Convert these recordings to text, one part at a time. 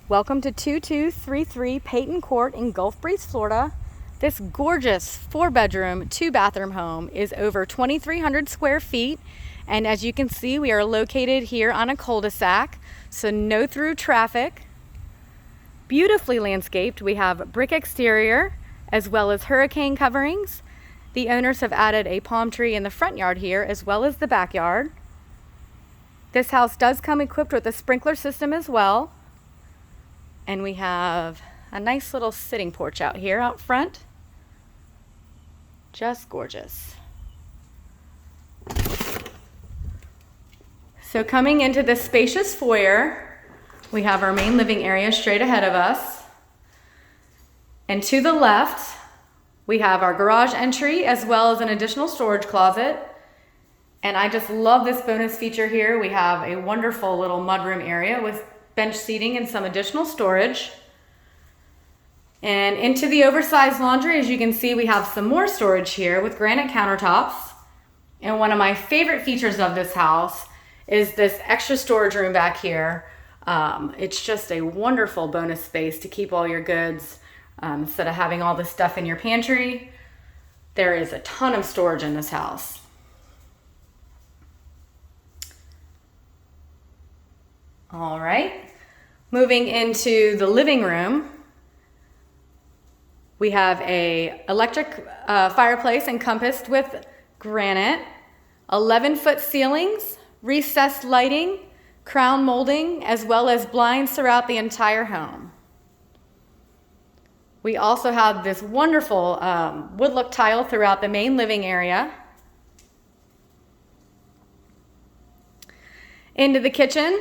Welcome to 2233 Peyton Court in Gulf Breeze, Florida. This gorgeous 4-bedroom, 2-bathroom home is over 2,300 square feet. And as you can see, we are located here on a cul-de-sac, so no through traffic. Beautifully landscaped. We have brick exterior as well as hurricane coverings. The owners have added a palm tree in the front yard here as well as the backyard. This house does come equipped with a sprinkler system as well. And we have a nice little sitting porch out here out front. Just gorgeous. So coming into this spacious foyer, we have our main living area straight ahead of us. And to the left, we have our garage entry as well as an additional storage closet. And I just love this bonus feature here. We have a wonderful little mudroom area with bench seating and some additional storage. And into the oversized laundry, as you can see, we have some more storage here with granite countertops. And one of my favorite features of this house is this extra storage room back here. It's just a wonderful bonus space to keep all your goods instead of having all this stuff in your pantry. There is a ton of storage in this house. All right, moving into the living room, we have a electric fireplace encompassed with granite, 11-foot ceilings, recessed lighting, crown molding, as well as blinds throughout the entire home. We also have this wonderful wood look tile throughout the main living area. Into the kitchen.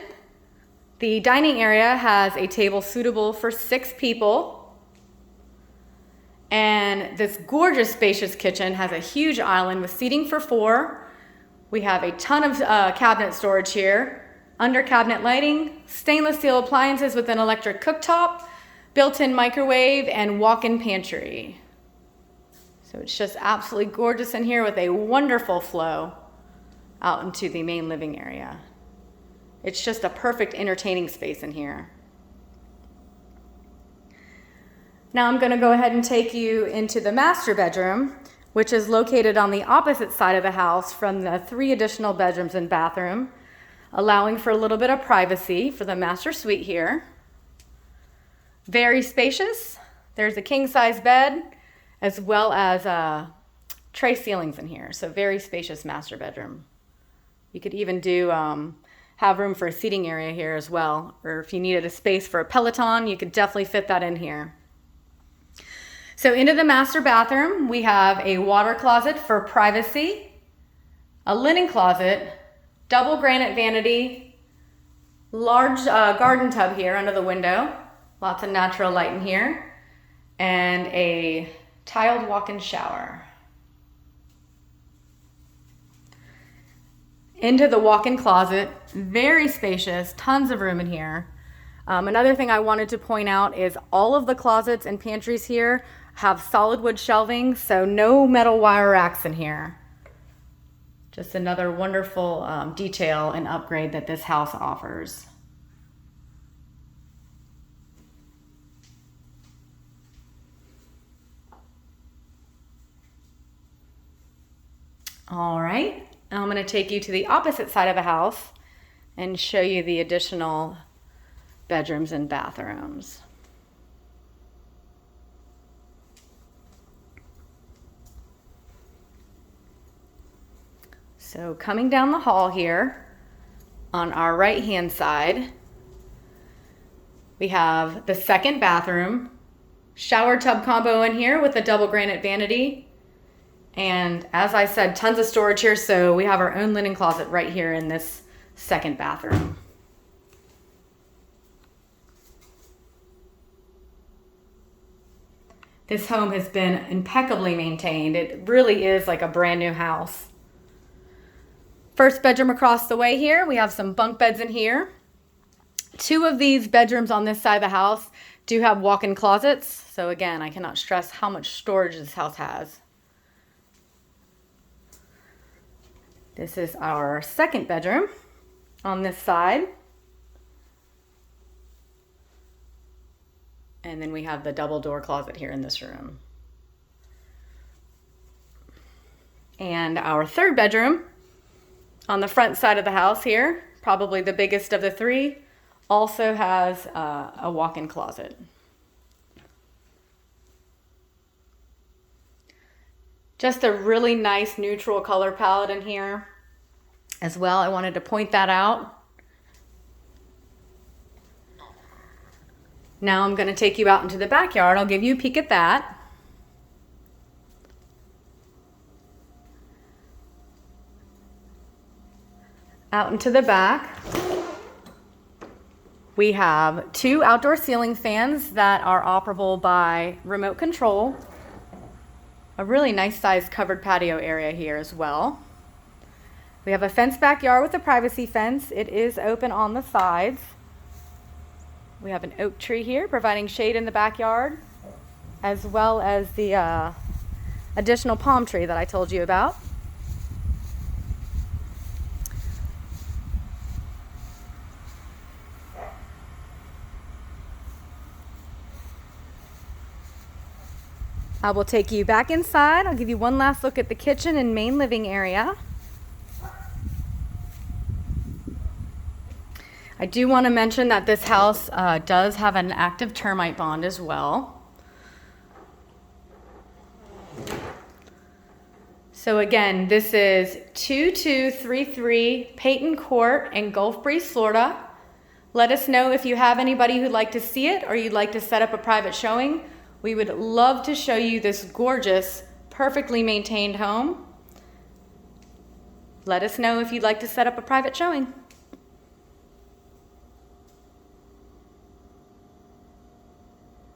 The dining area has a table suitable for 6 people. And this gorgeous spacious kitchen has a huge island with seating for 4. We have a ton of cabinet storage here, under cabinet lighting, stainless steel appliances with an electric cooktop, built-in microwave, and walk-in pantry. So it's just absolutely gorgeous in here with a wonderful flow out into the main living area. It's just a perfect entertaining space in here. Now I'm going to go ahead and take you into the master bedroom, which is located on the opposite side of the house from the 3 additional bedrooms and bathroom, allowing for a little bit of privacy for the master suite here. Very spacious. There's a king-size bed as well as tray ceilings in here, so very spacious master bedroom. You could even have room for a seating area here as well, or if you needed a space for a Peloton, you could definitely fit that in here. So into the master bathroom, we have a water closet for privacy, a linen closet, double granite vanity, large garden tub here under the window, lots of natural light in here, and a tiled walk-in shower. Into the walk-in closet, very spacious, tons of room in here. Another thing I wanted to point out is all of the closets and pantries here have solid wood shelving, so no metal wire racks in here. Just another wonderful detail and upgrade that this house offers. All right. Now I'm going to take you to the opposite side of the house and show you the additional bedrooms and bathrooms. So coming down the hall here, on our right-hand side, we have the 2nd bathroom, shower tub combo in here with a double granite vanity. And as I said, tons of storage here, so we have our own linen closet right here in this 2nd bathroom. This home has been impeccably maintained. It really is like a brand new house. 1st bedroom across the way here, we have some bunk beds in here. 2 of these bedrooms on this side of the house do have walk-in closets. So again, I cannot stress how much storage this house has. This is our 2nd bedroom on this side. And then we have the double door closet here in this room. And our third bedroom on the front side of the house here, probably the biggest of the three, also has a walk-in closet. Just a really nice neutral color palette in here as well. I wanted to point that out. Now I'm going to take you out into the backyard. I'll give you a peek at that. Out into the back, we have two outdoor ceiling fans that are operable by remote control. A really nice sized covered patio area here as well. We have a fenced backyard with a privacy fence. It is open on the sides. We have an oak tree here providing shade in the backyard, as well as the additional palm tree that I told you about. I will take you back inside. I'll give you one last look at the kitchen and main living area. I do want to mention that this house does have an active termite bond as well. So again, this is 2233 Peyton Court in Gulf Breeze, Florida. Let us know if you have anybody who'd like to see it or you'd like to set up a private showing. We would love to show you this gorgeous, perfectly maintained home. Let us know if you'd like to set up a private showing.